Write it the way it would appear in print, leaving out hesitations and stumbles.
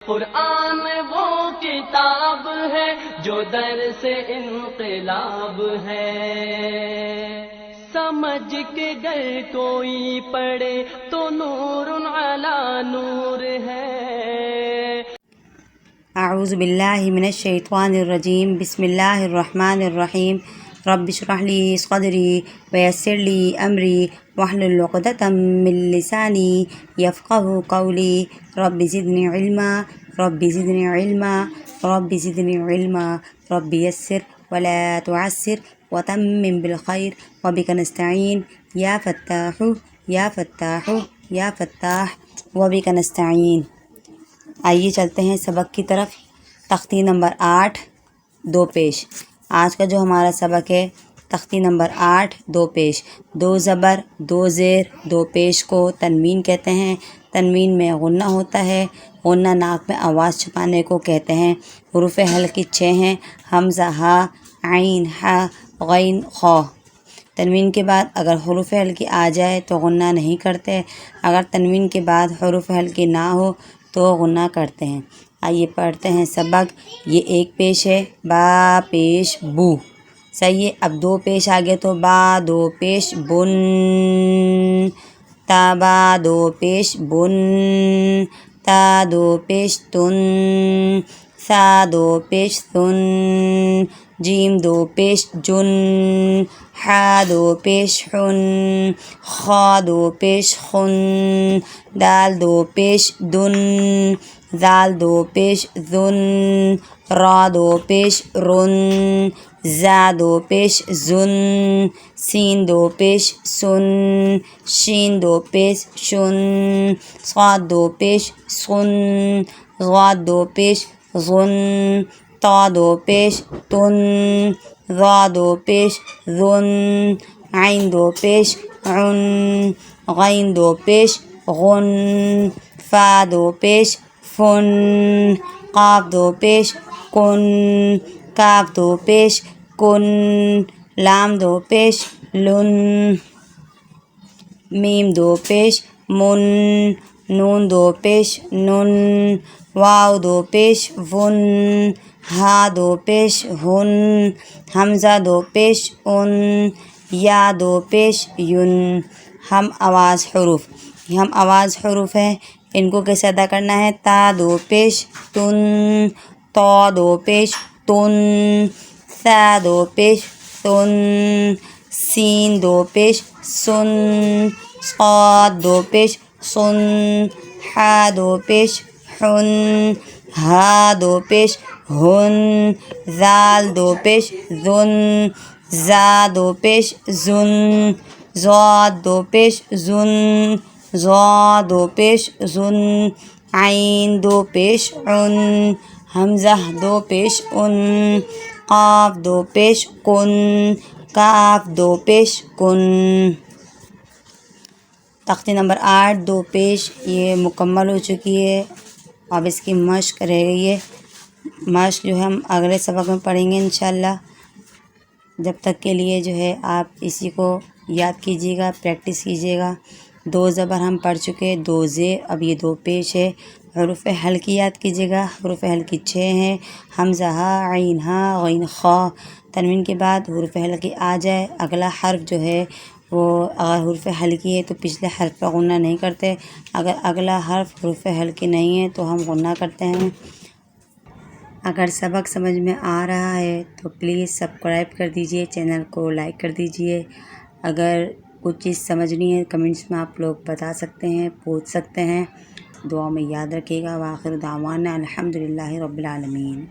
قرآن وہ کتاب ہے جو در سے انقلاب ہے، سمجھ کے گر کوئی پڑھے تو نور علی نور ہے۔ اعوذ باللہ من الشیطان الرجیم، بسم اللہ الرحمن الرحیم۔ رب اشرح لی صدری ویسر لی امری واحلل عقدۃ من لسانی یفقہوا قولی۔ رب زدنی علما رب زدنی علما رب زدنی علما رب یسر ولا تعسر وتمم بالخیر وبک نستعین یا فتاح یا فتاح یا فتاح وبک نستعین۔ آئیے چلتے ہیں سبق کی طرف۔ تختی نمبر 8 دو پیش۔ آج کا جو ہمارا سبق ہے تختی نمبر 8 دو پیش۔ دو زبر دو زیر دو پیش کو تنوین کہتے ہیں۔ تنوین میں غنہ ہوتا ہے، غنہ ناک میں آواز چھپانے کو کہتے ہیں۔ حروف حلق 6 ہیں، حمزہ، ہا، عین، ہا، غین، خا۔ تنوین کے بعد اگر حروف حلقی آ جائے تو غنہ نہیں کرتے، اگر تنوین کے بعد حروف حلقی نہ ہو تو غنہ کرتے ہیں۔ آئیے پڑھتے ہیں سبق۔ یہ ایک پیش ہے، با پیش بو، صحیح ہے۔ اب دو پیش آگے تو با دو پیش بن، تا با دو پیش بن، تا دو پیش تن، سا دو پیش سن، جیم دو پیش جن، حا دو پیش حن، خا دو پیش خن، دال دو پیش دن، زال دو پیش ذن، را دو پیش رن، زا دو پیش زن، سین دو پیش سن، شین دو پیش شن، صاد دو پیش سن، غاد دو پیش غن، طا دو پیش تن، ظا دو پیش ذن، عین دو پیش عن، غین دو پیش غن، فا دو پیش فن، قاف دو پیش کن، کاف دو پیش کن، لام دو پیش لن، میم دو پیش من، نون دو پیش نن، واو دو پیش ون، ہا دو پیش ہن، حمزہ دو پیش ان، یا دو پیش ین۔ ہم آواز حروف، یہ ہم آواز حروف ہیں، ان کو کیسے ادا کرنا ہے؟ تا دو پیش تن، طا دو پیش تن، سا دو پیش سن، سین دو پیش سن، صاد دو پیش سن، حا دو پیش حن، ہا دو پیش ہن، زال دو پیش ذن، زا دو پیش زن، ضاد دو پیش زن، ظا دو پیش زن، عین دو پیش عن، حمزہ دو پیش ان، قاف دو پیش کن، کاف دو پیش کن۔ تختی نمبر 8 دو پیش یہ مکمل ہو چکی ہے، اب اس کی مشق رہ گئی ہے۔ مشق جو ہے ہم اگلے سبق میں پڑھیں گے انشاءاللہ۔ جب تک کے لیے جو ہے آپ اسی کو یاد کیجیے گا، پریکٹس کیجیے گا۔ دو زبر ہم پڑھ چکے، دو زیر، اب یہ دو پیش ہے۔ حروف حلقی یاد کیجیے گا، حروف حلقی 6 ہیں، حمزہ، ہا، عین، ہا، غین، خا۔ تنوین کے بعد حروف حلقی آ جائے، اگلا حرف جو ہے وہ اگر حروف حلقی ہے تو پچھلے حرف پر غنہ نہیں کرتے، اگر اگلا حرف حروف حلقی نہیں ہے تو ہم غنہ کرتے ہیں۔ اگر سبق سمجھ میں آ رہا ہے تو پلیز سبسکرائب کر دیجئے، چینل کو لائک کر دیجئے۔ اگر کچھ چیز سمجھنی ہے کمنٹس میں آپ لوگ بتا سکتے ہیں، پوچھ سکتے ہیں۔ دعا میں یاد رکھیے گا۔ وآخر دعوانا الحمدللہ رب العالمین۔